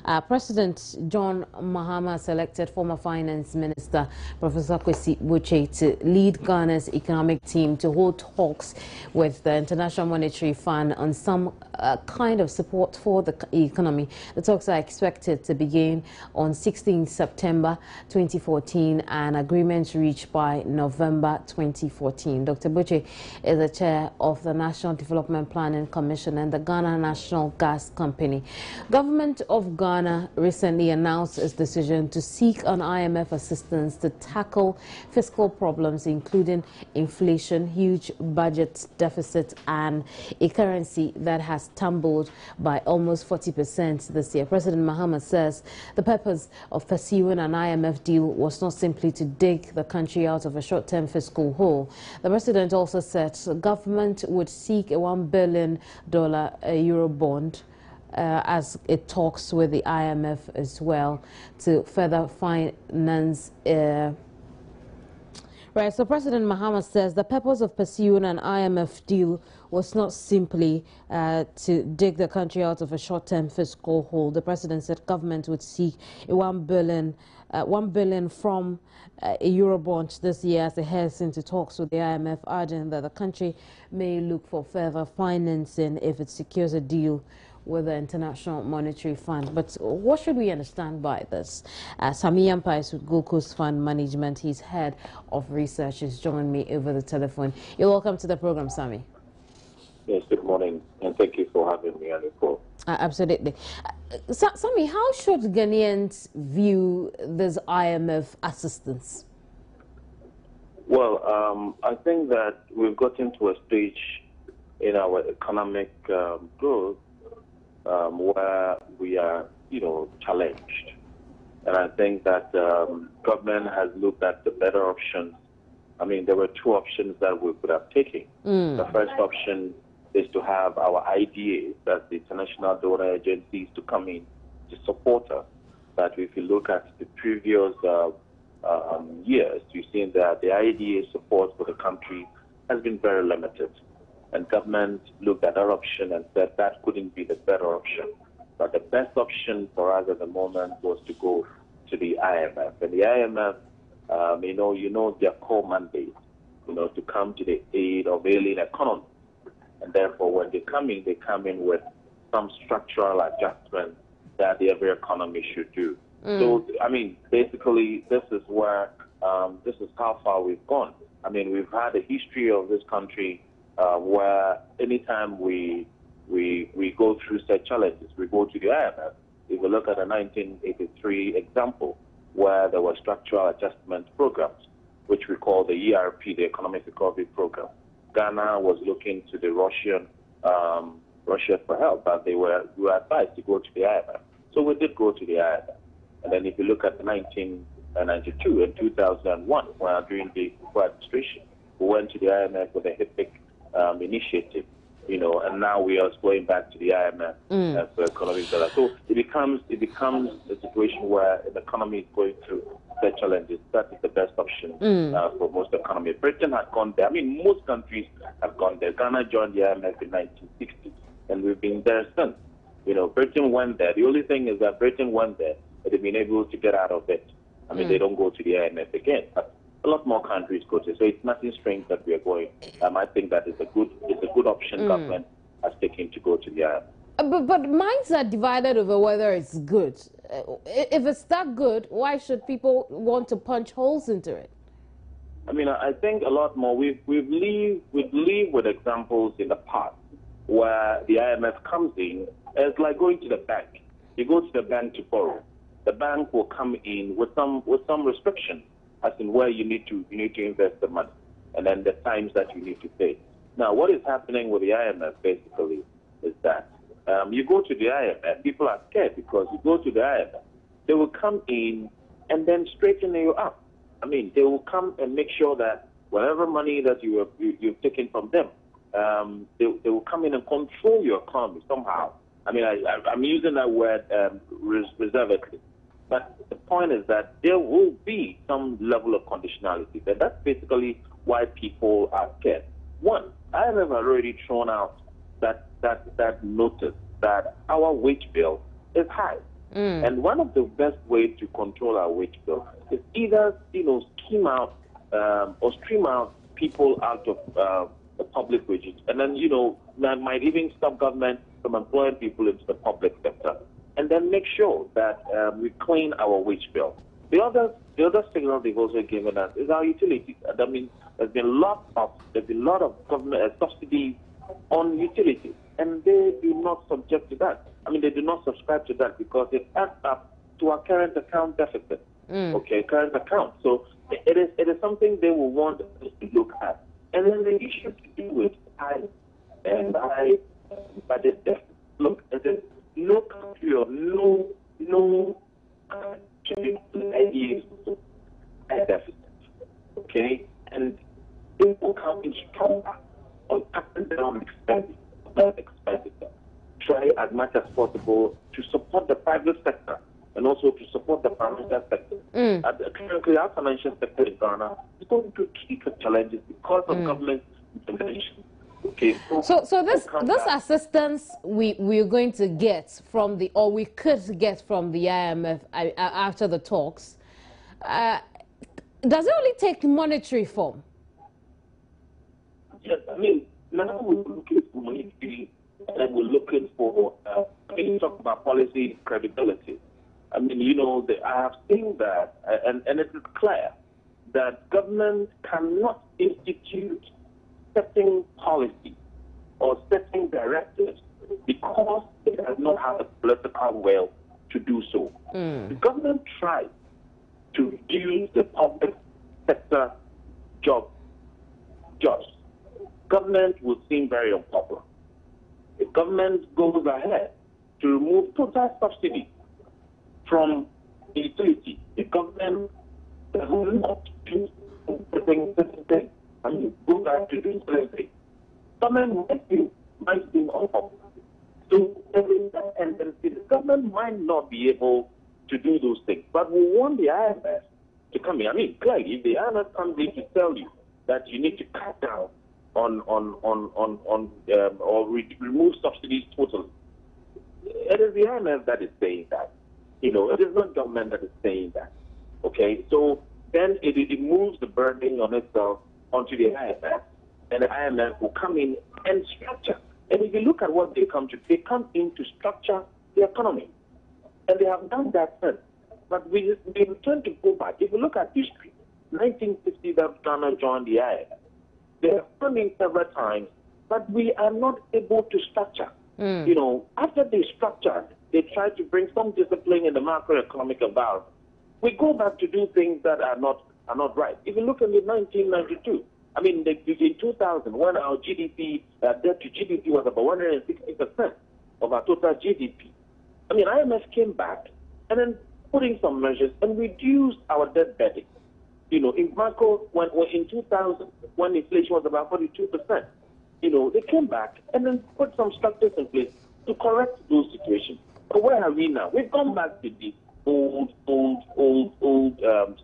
President John Mahama selected former Finance Minister Professor Kwesi Boche to lead Ghana's economic team to hold talks with the International Monetary Fund on some kind of support for the economy. The talks are expected to begin on 16 September 2014 and agreements reached by November 2014. Dr. Boche is the chair of the National Development Planning Commission and the Ghana National Gas Company. Government of Ghana recently announced its decision to seek an IMF assistance to tackle fiscal problems, including inflation, huge budget deficit, and a currency that has tumbled by almost 40% this year. President Mahama says the purpose of pursuing an IMF deal was not simply to dig the country out of a short-term fiscal hole. The president also said the government would seek a $1 billion euro bond as it talks with the IMF as well to further finance. Right, so President Mahama says the purpose of pursuing an IMF deal was not simply to dig the country out of a short-term fiscal hole. The president said government would seek a $1 billion from a Eurobond this year as it heads into talks with the IMF, adding that the country may look for further financing if it secures a deal with the International Monetary Fund. But what should we understand by this? Sami Yampa is with Gold Coast Fund Management. He's head of research. He's joined me over the telephone. You're welcome to the program, Sami. Yes, good morning, and thank you for having me on the call. Absolutely. Sami, how should Ghanaians view this IMF assistance? Well, I think that we've gotten to a stage in our economic growth where we are, challenged. And I think that government has looked at the better options. I mean, there were two options that we could have taken. The first option is to have our IDAs, that's the international donor agencies, to come in to support us. But if you look at the previous years, you've seen that the IDA support for the country has been very limited. And government looked at that option and said that couldn't be the better option. But the best option for us at the moment was to go to the IMF. And the IMF, you know their core mandate, to come to the aid of ailing economy. And therefore, when they come in with some structural adjustments that every economy should do. So, I mean, basically, this is how far we've gone. I mean, we've had a history of this country where anytime we go through such challenges, we go to the IMF. If you look at the 1983 example, where there were structural adjustment programs, which we call the ERP, the Economic Recovery Program. Ghana was looking to the Russia for help, but we were advised to go to the IMF. So we did go to the IMF. And then if you look at the 1992 and 2001, during the administration, we went to the IMF with a HIPIC initiative, and now we are going back to the IMF for economic data. So it becomes a situation where the economy is going through the challenges. That is the best option for most economies. Britain had gone there. I mean, most countries have gone there. Ghana joined the IMF in 1960, and we've been there since. Britain went there. The only thing is that Britain went there, but they've been able to get out of it. I mean, they don't go to the IMF again. But a lot more countries go to. So it's nothing strange that we are going. I think that it's a good option government has taken to go to the IMF. But minds are divided over whether it's good. If it's that good, why should people want to punch holes into it? I mean, I think a lot more. We've lived with examples in the past where the IMF comes in. It's like going to the bank. You go to the bank to borrow. The bank will come in with some restrictions as in where you need to invest the money, and then the times that you need to pay. Now, what is happening with the IMF basically is that you go to the IMF, people are scared because you go to the IMF, they will come in and then straighten you up. I mean, they will come and make sure that whatever money that you've taken from them, they will come in and control your economy somehow. I mean, I'm using that word reservedly. But the point is that there will be some level of conditionality. And that's basically why people are scared. One, IMF had already thrown out that notice that our wage bill is high. And one of the best ways to control our wage bill is either, scheme out or stream out people out of the public wages. And then, that might even stop government from employing people into the public sector. And then make sure that we clean our wage bill. The other signal they've also given us is our utilities. I mean, there's been a lot of government subsidies on utilities, and they do not subject to that. I mean, they do not subscribe to that because it adds up to our current account deficit. Current account. So it is something they will want us to look at. And then the issue to do with by this deficit. Look at it. No country or no ideas a deficit. Okay? And it will come in stronger on up and down expenditure. Try as much as possible to support the private sector and also to support the financial sector. Currently, our financial sector in Ghana is going through critical challenges because of government intervention. Okay, so this assistance we're going to get from we could get from the IMF after the talks, does it only take monetary form? Yes, I mean, now we're looking for monetary and we're looking for, when you talk about policy credibility, I mean, I have seen that, and it is clear that government cannot institute setting policy or setting directives because it does not have the political will to do so. The government tried to reduce the public sector jobs. Government will seem very unpopular. If government goes ahead to remove total subsidy from the utility, the government does not do certain things. I mean, go back to do certain things. Government might be unpopular. So there is that tendency. The government might not be able to do those things, but we want the IMF to come in. I mean, clearly, if the IMF comes in to tell you that you need to cut down or remove subsidies totally, it is the IMF that is saying that. It is not government that is saying that. Okay, so then it moves the burden on itself onto the IMF, and the IMF will come in and structure. And if you look at what they come in to structure the economy. And they have done that first. But we return to go back. If you look at history, 1960 that Ghana joined the IMF. They have come in several times, but we are not able to structure. After they structured, they try to bring some discipline in the macroeconomic environment. We go back to do things that are not right. If you look at 1992, I mean, in 2000, when our GDP, debt to GDP was about 160% of our total GDP. I mean, IMF came back and then put in some measures and reduced our debt burden. In macro, when in 2000, when inflation was about 42%, they came back and then put some structures in place to correct those situations. But where are we now? We've gone back to the old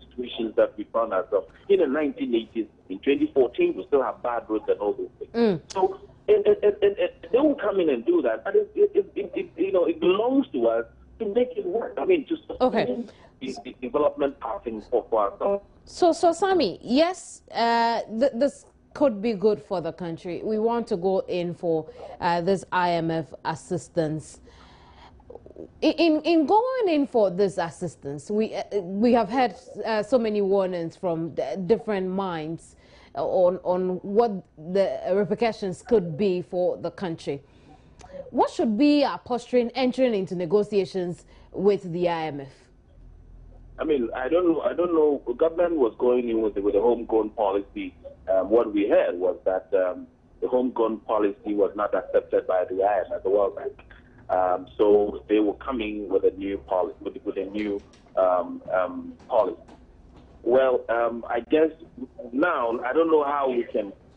situations that we found ourselves in the 1980s. In 2014, we still have bad roads and all those things. So they will come in and do that, but it belongs to us to make it work. I mean, to sustain the development pathing for ourselves. So Sammy, yes, this could be good for the country. We want to go in for this IMF assistance. In going in for this assistance, we have had so many warnings from different minds on what the repercussions could be for the country. What should be our posture in entering into negotiations with the IMF? I mean, I don't know. The government was going in with the homegrown policy. What we heard was that the homegrown policy was not accepted by the IMF, the World Bank. So they were coming with a new policy, with a new policy. Well, I guess now I don't know how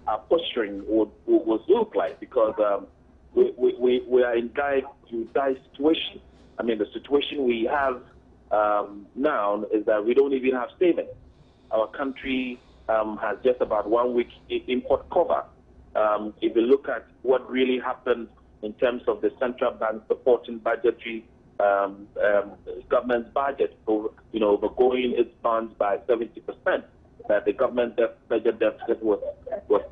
our posturing would look like, because we are in dire situation. I mean, the situation we have now is that we don't even have savings. Our country has just about 1 week import cover. If you look at what really happened in terms of the central bank supporting budgetary government's budget, overgoing its bonds by 70%. That the government budget deficit was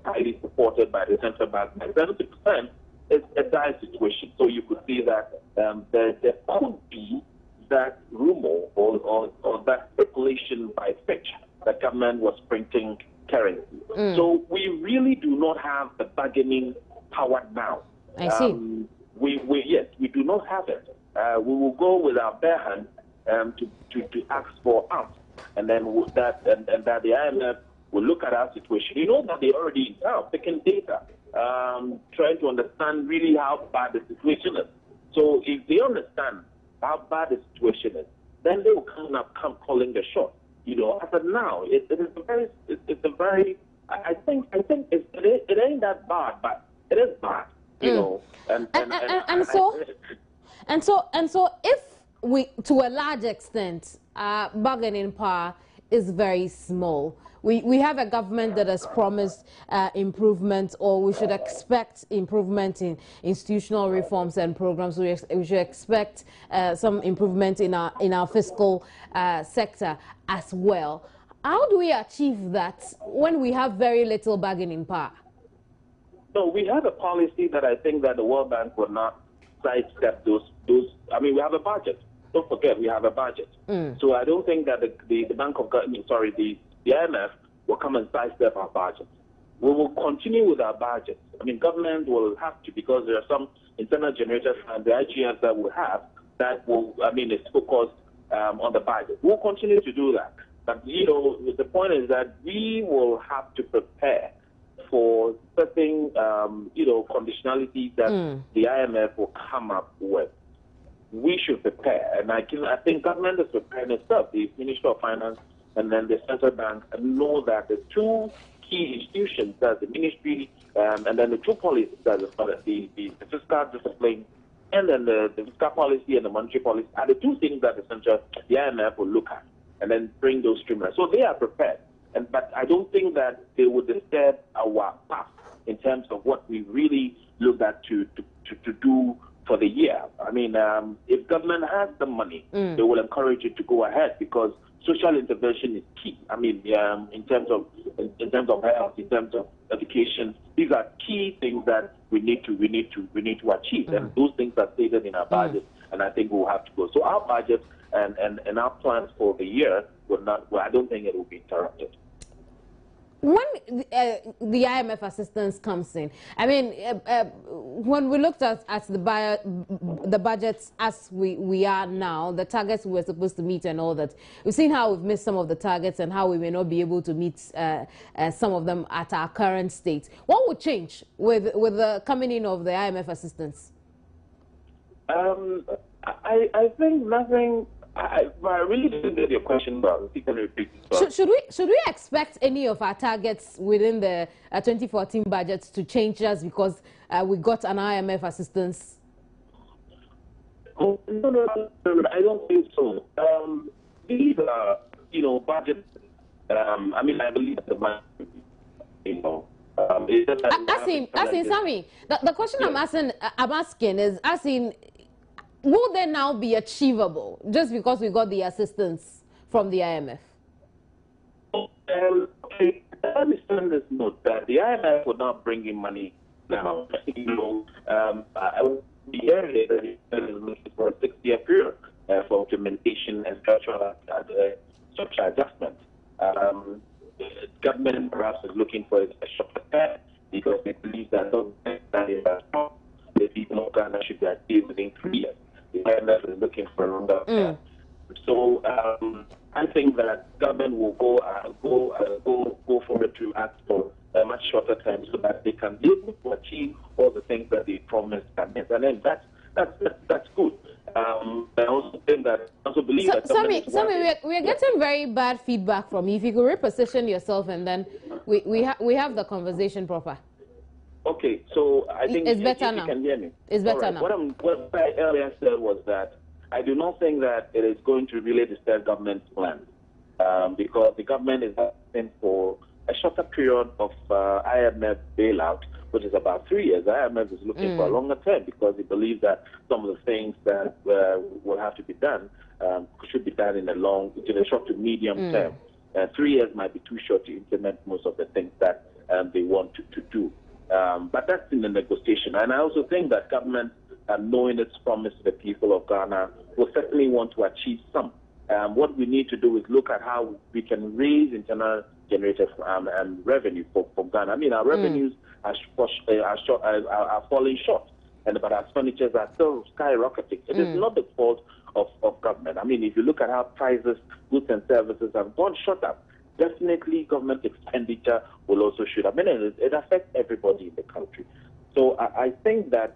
highly supported by the central bank by 70%. It's a dire situation. So you could see that there could be that rumor or that speculation by Fitch that government was printing currency. So we really do not have the bargaining power now. I see. Yes, we do not have it. We will go with our bare hand to ask for arms, and then that the IMF will look at our situation. You know that they already are picking data, trying to understand really how bad the situation is. So if they understand how bad the situation is, then they will come calling the shot. As of now, it's a very. I think it ain't that bad, but it is bad. And so if we, to a large extent, bargaining power is very small. We have a government that has promised improvement, or we should expect improvement in institutional reforms and programs. We should expect some improvement in our fiscal sector as well. How do we achieve that when we have very little bargaining power? No, we have a policy that I think that the World Bank will not sidestep those. I mean, we have a budget. Don't forget, we have a budget. So I don't think that the IMF will come and sidestep our budget. We will continue with our budget. I mean, government will have to, because there are some internal generators and the IGF that we have that will, is focused on the budget. We'll continue to do that. But, the point is that we will have to prepare for certain, conditionalities that the IMF will come up with. We should prepare, and I think government is preparing itself. The Ministry of Finance and then the central bank know that the two key institutions, that the ministry and then the two policies, that the fiscal discipline and then the fiscal policy and the monetary policy, are the two things that the IMF will look at and then bring those streamlines. So they are prepared, but I don't think that they would disturb our path in terms of what we really look at to do for the year. I mean, if government has the money, they will encourage it to go ahead, because social intervention is key. I mean, in terms of health, in terms of education, these are key things that we need to achieve, and those things are stated in our budget, and I think we'll have to go. So our budget and our plans for the year will not. Well, I don't think it will be interrupted. When the IMF assistance comes in, I mean, when we looked at the budgets as we are now, the targets we were supposed to meet and all that, we've seen how we've missed some of the targets and how we may not be able to meet some of them at our current state. What would change with the coming in of the IMF assistance? I think nothing. I really didn't get your question, but if you can repeat it. Should we expect any of our targets within the 2014 budget to change just because we got an IMF assistance? Oh, no, I don't think so. These are, budgets. I believe the money, Sammy, the question I'm asking is, will they now be achievable just because we got the assistance from the IMF? Okay, I understand this note that the IMF would not bring in money now. I would be hearing that it is looking for a 6-year period for implementation and structural adjustment. Government perhaps is looking for a shorter term because they believe that the people of Ghana should be achieved within 3 years. The IMF is looking for a longer term. So I think that government will go forward to ask for a much shorter time so that they can be able to achieve all the things that they promised. And then that's good. I also think that believe that. Sammy, we're getting very bad feedback from you. If you could reposition yourself, and then we have the conversation proper. Okay, so I think it's better now. You can hear me. It's better now. What I earlier said was that I do not think that it is going to really disturb government's plans because the government is asking for a shorter period of IMF bailout which is about 3 years. The IMF is looking for a longer term because they believe that some of the things that will have to be done should be done in the short to medium term. 3 years might be too short to implement most of the things that they want to do. But that's in the negotiation. And I also think that government, knowing its promise to the people of Ghana, will certainly want to achieve some. What we need to do is look at how we can raise internal generated revenue for Ghana. I mean, our revenues are falling short, but our expenditures are still skyrocketing. It is not the fault of government. I mean, if you look at how prices, goods and services have gone shot up, definitely government expenditure will also shoot up. I mean, it affects everybody in the country. So I think that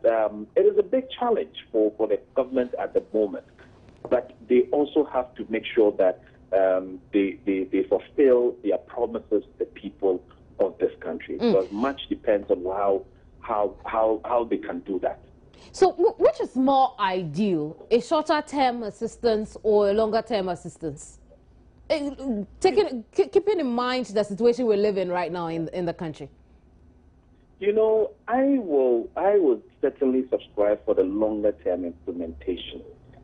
it is a big challenge for the government at the moment. But they also have to make sure that they fulfill their promises to the people of this country, because much depends on how they can do that. So which is more ideal, a shorter-term assistance or a longer-term assistance? Keeping in mind the situation we live in right now in the country. You know, I will certainly subscribe for the longer-term implementation,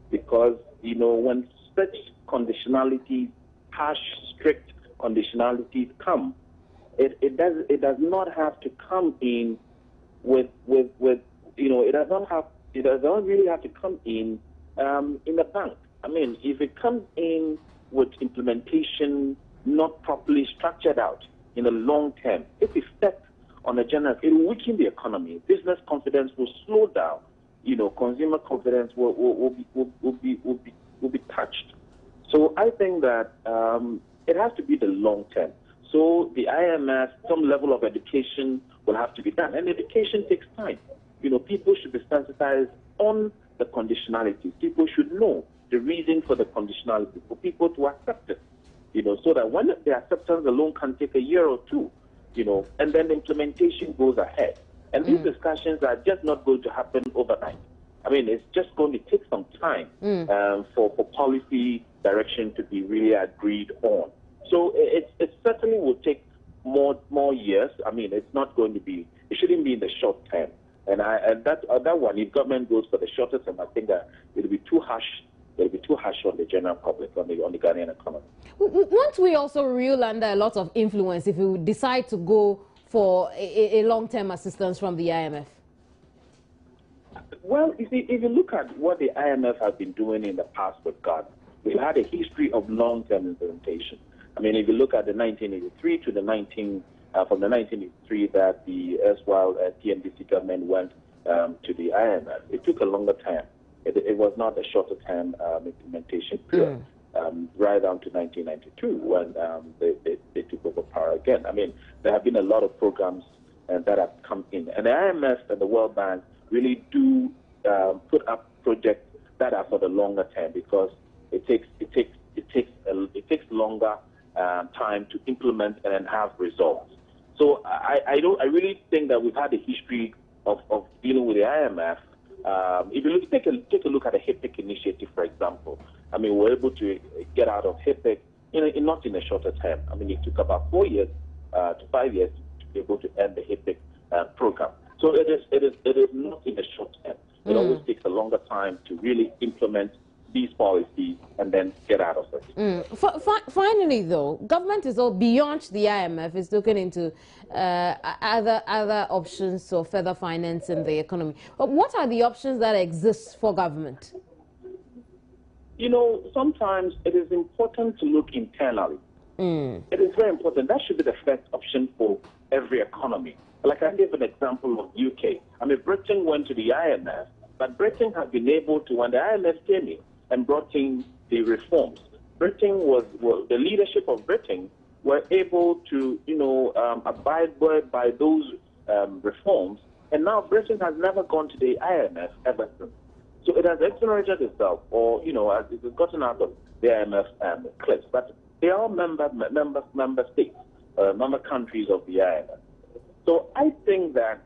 because, you know, when such conditionalities, harsh, strict conditionalities come, it does not have to come in with you know, it does not really have to come in the bank. I mean, if it comes in with implementation not properly structured out in the long term, its effect on the general, it will weaken the economy. Business confidence will slow down. You know, consumer confidence will be touched. So I think that it has to be the long term. So the IMF, some level of education will have to be done, and education takes time. You know, people should be sensitized on the conditionalities. People should know the reason for the conditionality, for people to accept it. You know, so that when the acceptance alone can take a year or two, you know, and then the implementation goes ahead. And these discussions are just not going to happen overnight. I mean, it's just going to take some time for policy direction to be really agreed on. So it certainly will take more years. I mean, it's not going to be, it shouldn't be in the short term. And that one, if government goes for the shorter term, I think that it'll be too harsh. It'll be too harsh on the general public, on the Ghanaian economy. Won't we also reel under a lot of influence if we decide to go for a long-term assistance from the IMF? Well, you see, if you look at what the IMF has been doing in the past with Ghana, we've had a history of long-term implementation. I mean, if you look at the 1983 to the from the 1983 that the erstwhile TNDC government went to the IMF, it took a longer time. It was not a shorter term implementation period, right down to 1992 when they took over power again. I mean, there have been a lot of programs that have come in, and the IMF and the World Bank really do put up projects that are for the longer term, because it takes longer time to implement and then have results. So I really think that we've had a history of dealing with the IMF. If you take a look at the HIPIC initiative, for example, I mean, we're able to get out of HIPIC not in a shorter term. I mean, it took about 4 years to 5 years to be able to end the HIPIC program. So it is not in the short term. It always takes a longer time to really implement these policies and then get out of it. Finally, though, government is all beyond the IMF, is looking into other options or further finance in the economy. But what are the options that exist for government? You know, sometimes it is important to look internally. It is very important. That should be the first option for every economy. Like I gave an example of UK. I mean, Britain went to the IMF, but Britain has been able to, when the IMF came in and brought in the reforms, the leadership of Britain were able to, abide by those reforms, and now Britain has never gone to the IMF ever since. So it has exonerated itself, or it has gotten out of the IMF cliffs. But they are member states, member countries of the IMF. So I think that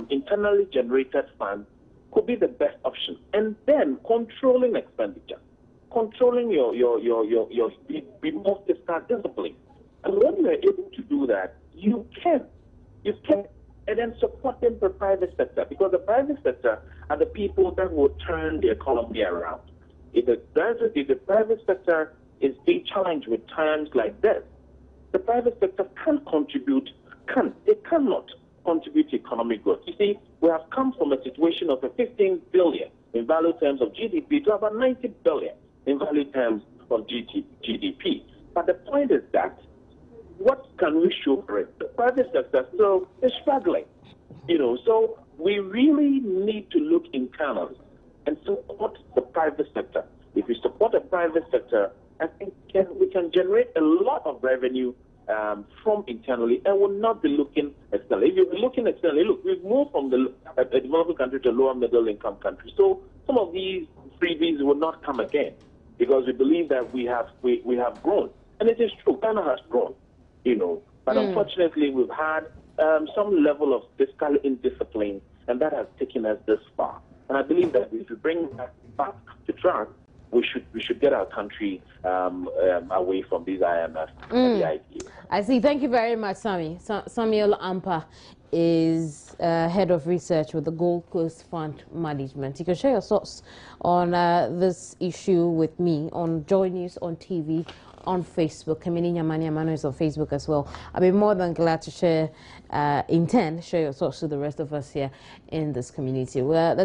internally generated funds could be the best option, and then controlling expenditure, controlling your be more fiscal discipline. And when you are able to do that, you can and then supporting the private sector, because the private sector are the people that will turn the economy around. If the private sector is being challenged with times like this, the private sector cannot contribute to economic growth. You see, we have come from a situation of a 15 billion in value terms of GDP to about 90 billion in value terms of GDP. But the point is that, what can we show for it? The private sector still is struggling, so we really need to look internally and support the private sector. If we support the private sector, I think we can generate a lot of revenue from internally, and will not be looking externally. If you're looking externally, look, we've moved from a developing country to a lower middle income country. So some of these freebies will not come again, because we believe that we have grown. And it is true, Ghana has grown, But unfortunately, we've had some level of fiscal indiscipline, and that has taken us this far. And I believe that if we bring that back to track, we should get our country away from these IMF and the IDA. I see. Thank you very much, Sammy. Samuel Ampa is head of research with the Gold Coast Fund Management. You can share your thoughts on this issue with me on Joy News on TV, on Facebook. Kamini Nyamani Amano is on Facebook as well. I'll be more than glad to share your thoughts to the rest of us here in this community. Well, let's